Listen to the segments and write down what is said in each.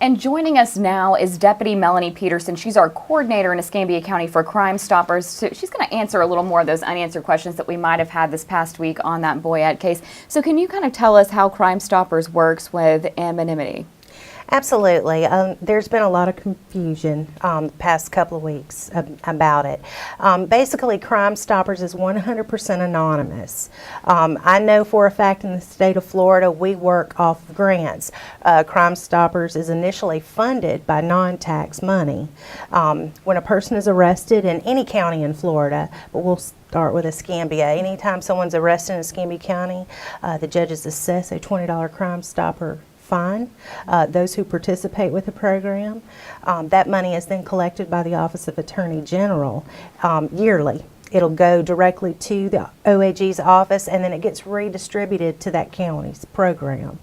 And joining us now is Deputy Melanie Peterson. She's our coordinator in Escambia County for Crime Stoppers. So she's going to answer a little more of those unanswered questions that we might have had this past week on that Boyette case. So can you kind of tell us how Crime Stoppers works with Anonymity? Absolutely. There's been a lot of confusion the past couple of weeks about it. Basically, Crime Stoppers is 100% anonymous. I know for a fact in the state of Florida we work off grants. Crime Stoppers is initially funded by non-tax money. When a person is arrested in any county in Florida, but we'll start with Escambia. Anytime someone's arrested in Escambia County, the judges assess a $20 Crime Stopper fine. Those who participate with the program, that money is then collected by the Office of Attorney General yearly. It'll go directly to the OAG's office, and then it gets redistributed to that county's program.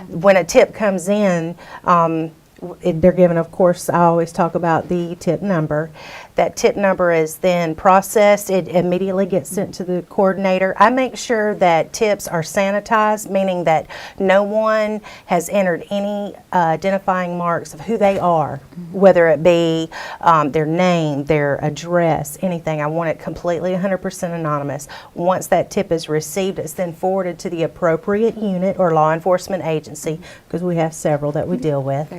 When a tip comes in, they're given, of course, I always talk about the tip number. That tip number is then processed. It immediately gets sent to the coordinator. I make sure that tips are sanitized, meaning that no one has entered any identifying marks of who they are, whether it be their name, their address, anything. I want it completely 100% anonymous. Once that tip is received, it's then forwarded to the appropriate unit or law enforcement agency, because we have several that we deal with.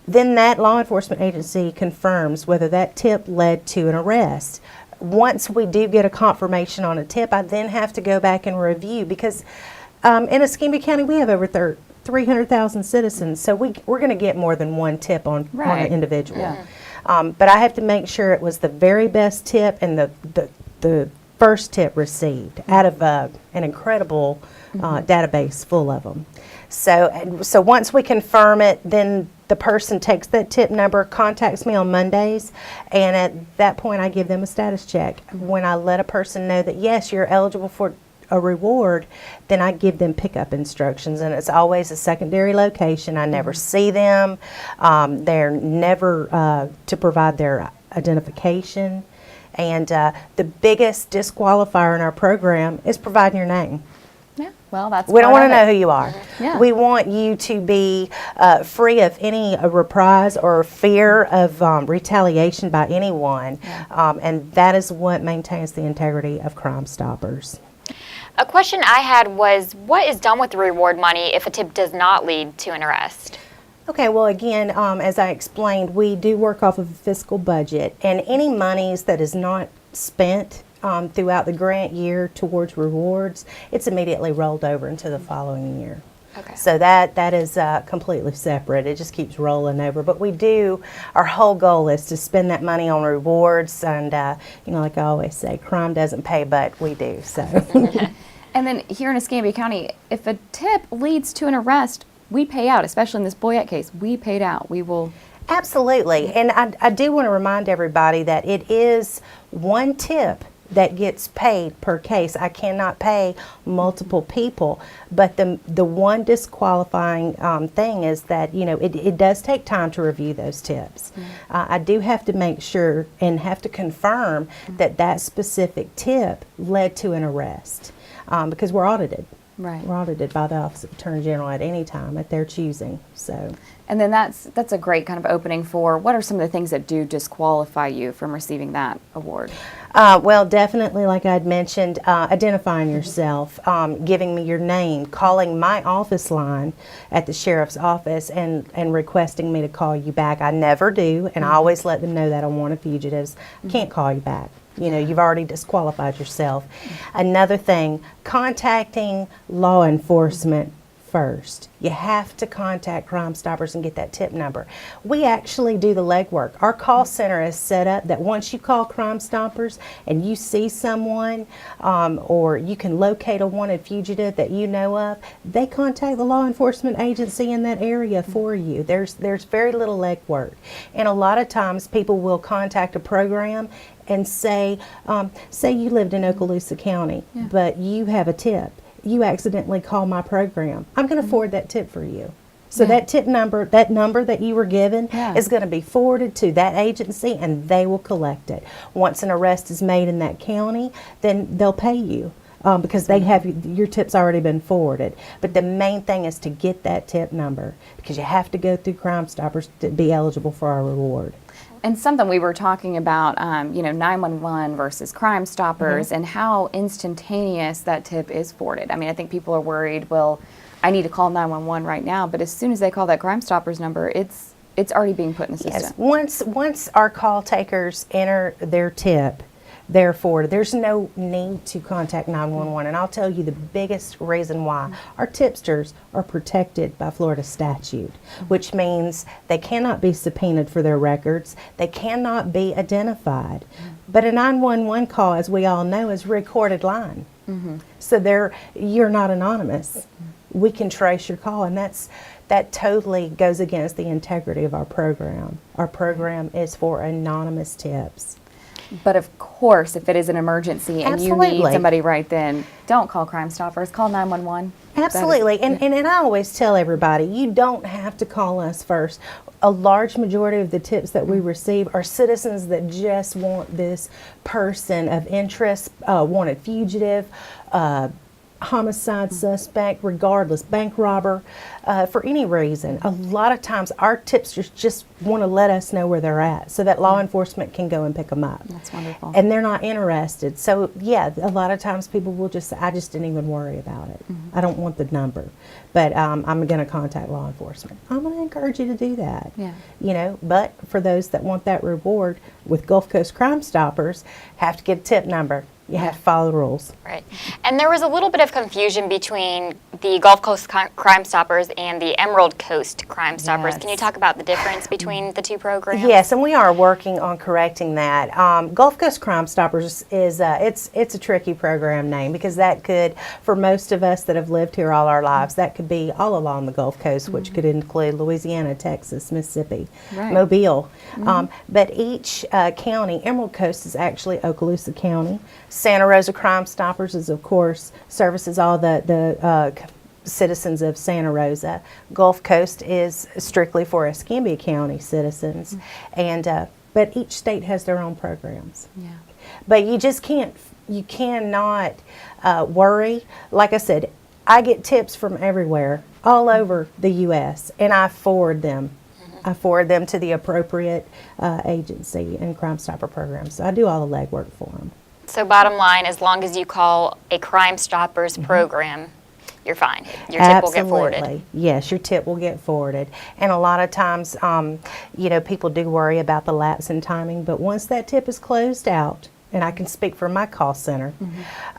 Then that law enforcement agency confirms whether that tip led to an arrest. Once we do get a confirmation on a tip, I then have to go back and review, because in Escambia County we have over 300,000 citizens, so we're going to get more than one tip on an individual. Yeah. But I have to make sure it was the very best tip and the first tip received out of an incredible database full of them. So once we confirm it, then the person takes that tip number, contacts me on Mondays, and at that point I give them a status check. When I let a person know that, yes, you're eligible for a reward, then I give them pickup instructions, and it's always a secondary location. I never see them. They're never to provide their identification. And the biggest disqualifier in our program is providing your name. Yeah, well, that's we don't want to know who you are. Yeah. We want you to be free of any reprise or fear of retaliation by anyone, and that is what maintains the integrity of Crime Stoppers. A question I had was, what is done with the reward money if a tip does not lead to an arrest? Okay, well, again, as I explained, we do work off of a fiscal budget, and any monies that is not spent throughout the grant year towards rewards, it's immediately rolled over into the following year. Okay. So that is completely separate. It just keeps rolling over. But we do, our whole goal is to spend that money on rewards, and you know, like I always say, crime doesn't pay, but we do. So. And then here in Escambia County, if a tip leads to an arrest, we pay out, especially in this Boyette case. We paid out. We will. Absolutely. And I do want to remind everybody that it is one tip that gets paid per case. I cannot pay multiple people, but the one disqualifying thing is that, you know, it does take time to review those tips. I do have to make sure and have to confirm that that specific tip led to an arrest, because we're audited. Right. We're audited by the Office of Attorney General at any time at their choosing. So. And then that's a great kind of opening for what are some of the things that do disqualify you from receiving that award? Well, definitely, like I'd mentioned, identifying yourself, giving me your name, calling my office line at the sheriff's office and requesting me to call you back. I never do, and I always let them know that on wanted fugitives. I can't call you back. You know, you've already disqualified yourself. Another thing, contacting law enforcement first. You have to contact Crime Stoppers and get that tip number. We actually do the legwork. Our call center is set up that once you call Crime Stoppers and you see someone or you can locate a wanted fugitive that you know of, they contact the law enforcement agency in that area for you. There's very little legwork. And a lot of times people will contact a program and say you lived in Okaloosa County, but you have a tip. You accidentally call my program. I'm going to forward that tip for you. So that tip number, that number that you were given is going to be forwarded to that agency, and they will collect it. Once an arrest is made in that county, then they'll pay you. because they have your tip's already been forwarded. But the main thing is to get that tip number, because you have to go through Crime Stoppers to be eligible for our reward. And something we were talking about, 911 versus Crime Stoppers, and how instantaneous that tip is forwarded. I mean, I think people are worried, well, I need to call 911 right now, but as soon as they call that Crime Stoppers number, it's already being put in the system. Yes, once our call takers enter their tip, therefore, there's no need to contact 911. And I'll tell you the biggest reason why. Our tipsters are protected by Florida statute, which means they cannot be subpoenaed for their records. They cannot be identified. But a 911 call, as we all know, is a recorded line. So you're not anonymous. We can trace your call, and that totally goes against the integrity of our program. Our program is for anonymous tips. But of course, if it is an emergency and you need somebody right then, don't call Crime Stoppers, call 911. Absolutely. And I always tell everybody, you don't have to call us first. A large majority of the tips that we receive are citizens that just want this person of interest, wanted fugitive, homicide suspect, regardless, bank robber, for any reason. A lot of times our tipsters just want to let us know where they're at so that law enforcement can go and pick them up. That's wonderful. And they're not interested. So yeah, a lot of times people will just say, I just didn't even worry about it. I don't want the number, but I'm going to contact law enforcement. I'm going to encourage you to do that. Yeah. But for those that want that reward with Gulf Coast Crime Stoppers, have to get a tip number. You have to follow the rules. Right. And there was a little bit of confusion between the Gulf Coast Crime Stoppers and the Emerald Coast Crime Stoppers. Yes. Can you talk about the difference between the two programs? Yes, and we are working on correcting that. Gulf Coast Crime Stoppers is it's a tricky program name, because that could, for most of us that have lived here all our lives, that could be all along the Gulf Coast, which could include Louisiana, Texas, Mississippi, Mobile. But each county, Emerald Coast is actually Okaloosa County. Santa Rosa Crime Stoppers is, of course, services all the citizens of Santa Rosa. Gulf Coast is strictly for Escambia County citizens, and but each state has their own programs. Yeah. But you cannot worry. Like I said, I get tips from everywhere, all over the U.S., and I forward them. I forward them to the appropriate agency and Crime Stopper programs. So I do all the legwork for them. So bottom line, as long as you call a Crime Stoppers program, you're fine. Your tip will get forwarded. Yes, your tip will get forwarded. And a lot of times, people do worry about the lapse in timing, but once that tip is closed out, and I can speak for my call center,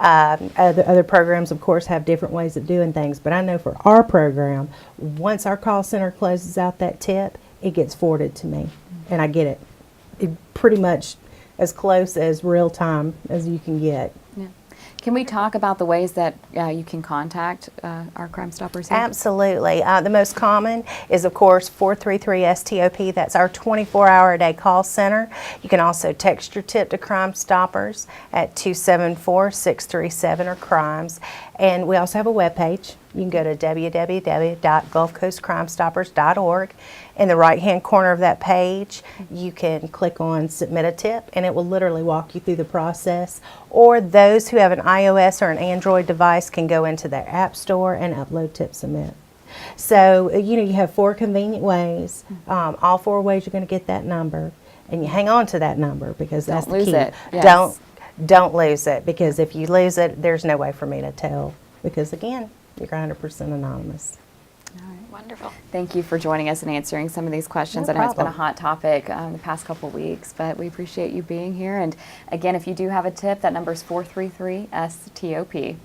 other programs, of course, have different ways of doing things, but I know for our program, once our call center closes out that tip, it gets forwarded to me, and I get it pretty much as close as real time as you can get. Yeah. Can we talk about the ways that you can contact our Crime Stoppers here? Absolutely. The most common is, of course, 433-STOP. That's our 24-hour-a-day call center. You can also text your tip to Crime Stoppers at 274-637 or crimes. And we also have a webpage. You can go to www.gulfcoastcrimestoppers.org. In the right-hand corner of that page, you can click on Submit a Tip, and it will literally walk you through the process. Or those who have an iOS or an Android device can go into their App Store and upload Tip Submit. So, you have 4 convenient ways. All 4 ways you're going to get that number, and you hang on to that number, because that's the key. Don't lose it. Yes. Don't lose it, because if you lose it, there's no way for me to tell, because again, you're 100% anonymous. All right. Wonderful. Thank you for joining us and answering some of these questions. No I know it's been a problem. hot topic the past couple weeks, but we appreciate you being here. And again, if you do have a tip, that number is 433-STOP.